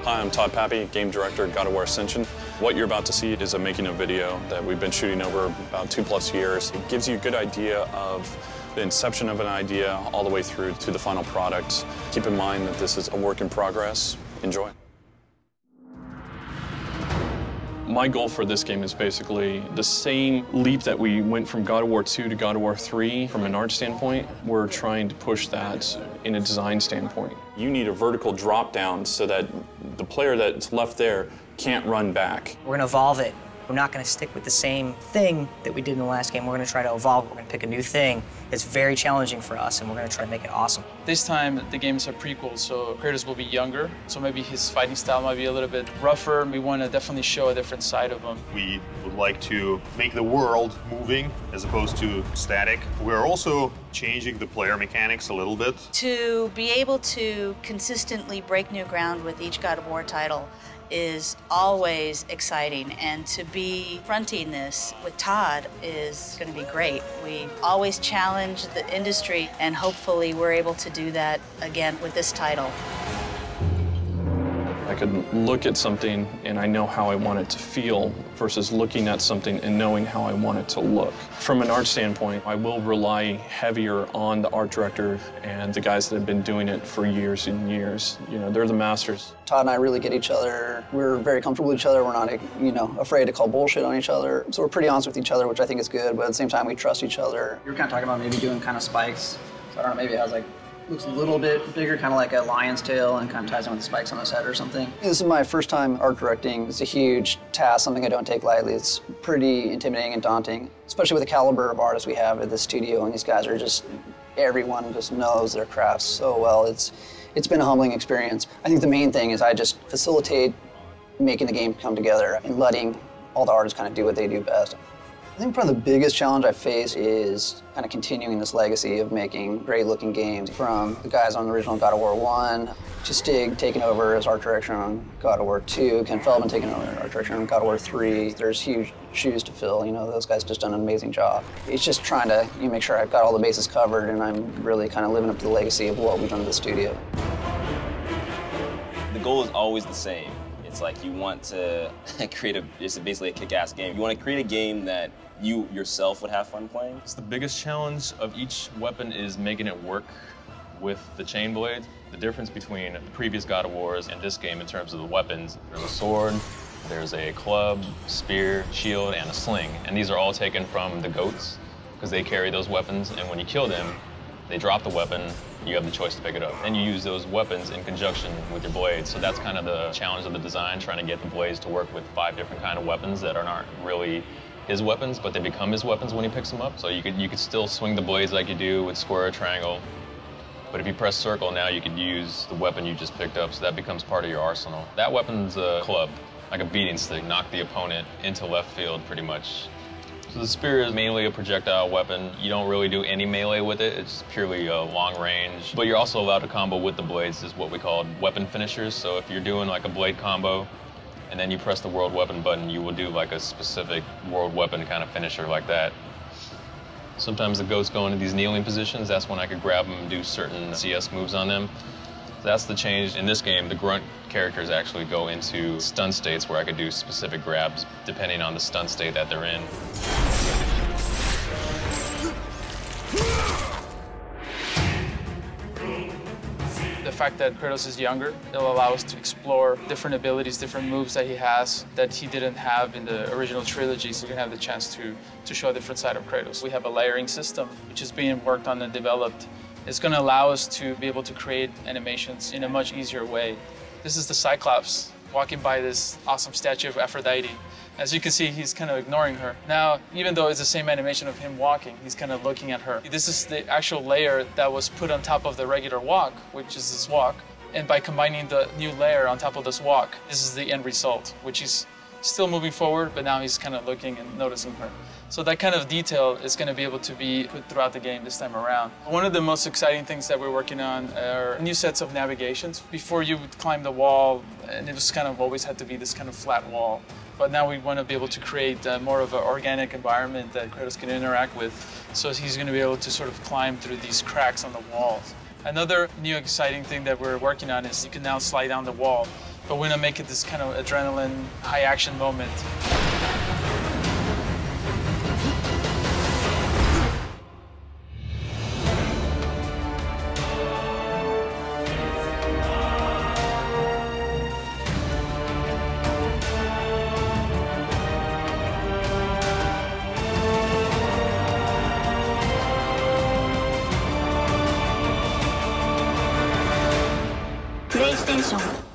Hi, I'm Todd Pappy, Game Director at God of War Ascension. What you're about to see is a making of video that we've been shooting over about 2+ years. It gives you a good idea of the inception of an idea all the way through to the final product. Keep in mind that this is a work in progress. Enjoy. My goal for this game is basically the same leap that we went from God of War 2 to God of War 3 from an art standpoint. We're trying to push that in a design standpoint. You need a vertical drop down so that the player that's left there can't run back. We're gonna evolve it. We're not gonna stick with the same thing that we did in the last game. We're gonna try to evolve. We're gonna pick a new thing that's very challenging for us, and we're gonna try to make it awesome. This time, the game is a prequel, so Kratos will be younger, so maybe his fighting style might be a little bit rougher. We want to definitely show a different side of him. We would like to make the world moving as opposed to static. We're also changing the player mechanics a little bit. To be able to consistently break new ground with each God of War title is always exciting, and to be fronting this with Todd is going to be great. We always challenge the industry, and hopefully we're able to do that again with this title. I could look at something and I know how I want it to feel versus looking at something and knowing how I want it to look. From an art standpoint, I will rely heavier on the art director and the guys that have been doing it for years and years. You know, they're the masters. Todd and I really get each other. We're very comfortable with each other. We're not, afraid to call bullshit on each other. So we're pretty honest with each other, which I think is good, but at the same time, we trust each other. You were kind of talking about maybe doing kind of spikes. So I don't know, maybe it has looks a little bit bigger, kind of like a lion's tail, and kind of ties in with the spikes on his head or something. This is my first time art directing. It's a huge task, something I don't take lightly. It's pretty intimidating and daunting, especially with the caliber of artists we have at the studio, and these guys are just, everyone just knows their crafts so well. It's been a humbling experience. I think the main thing is I just facilitate making the game come together and letting all the artists kind of do what they do best. I think probably the biggest challenge I face is kind of continuing this legacy of making great-looking games from the guys on the original God of War 1, Stig taking over as art director on God of War 2, Ken Feldman taking over as art director on God of War 3. There's huge shoes to fill. Those guys just done an amazing job. It's just trying to make sure I've got all the bases covered and I'm really kind of living up to the legacy of what we've done in the studio. The goal is always the same. It's like you want to create it's basically a kick-ass game. You want to create a game that you yourself would have fun playing. The biggest challenge of each weapon is making it work with the chain blade. The difference between the previous God of Wars and this game in terms of the weapons, there's a sword, there's a club, spear, shield, and a sling. And these are all taken from the goats because they carry those weapons, and when you kill them, they drop the weapon, you have the choice to pick it up. And you use those weapons in conjunction with your blades. So that's kind of the challenge of the design, trying to get the blades to work with 5 different kind of weapons that are not really his weapons, but they become his weapons when he picks them up. So you could still swing the blades like you do with square or triangle, but if you press circle now, you could use the weapon you just picked up, so that becomes part of your arsenal. That weapon's a club, like a beating stick, knock the opponent into left field pretty much. So the spear is mainly a projectile weapon. You don't really do any melee with it. It's purely long range. But you're also allowed to combo with the blades, is what we call weapon finishers. So if you're doing like a blade combo, and then you press the world weapon button, you will do like a specific world weapon kind of finisher like that. Sometimes the goats go into these kneeling positions. That's when I could grab them and do certain CS moves on them. That's the change. In this game, the grunt characters actually go into stun states where I could do specific grabs depending on the stun state that they're in. The fact that Kratos is younger, it'll allow us to explore different abilities, different moves that he has that he didn't have in the original trilogy, so you can have the chance to show a different side of Kratos. We have a layering system, which is being worked on and developed. It's going to allow us to be able to create animations in a much easier way. This is the Cyclops walking by this awesome statue of Aphrodite. As you can see, he's kind of ignoring her. Now, even though it's the same animation of him walking, he's kind of looking at her. This is the actual layer that was put on top of the regular walk, which is this walk. And by combining the new layer on top of this walk, this is the end result, which is still moving forward, but now he's kind of looking and noticing her. So that kind of detail is going to be able to be put throughout the game this time around. One of the most exciting things that we're working on are new sets of navigations. Before you would climb the wall, and it was kind of always had to be this kind of flat wall. But now we want to be able to create more of an organic environment that Kratos can interact with. So he's going to be able to sort of climb through these cracks on the walls. Another new exciting thing that we're working on is you can now slide down the wall. but we're gonna make it this kind of adrenaline, high action moment. PlayStation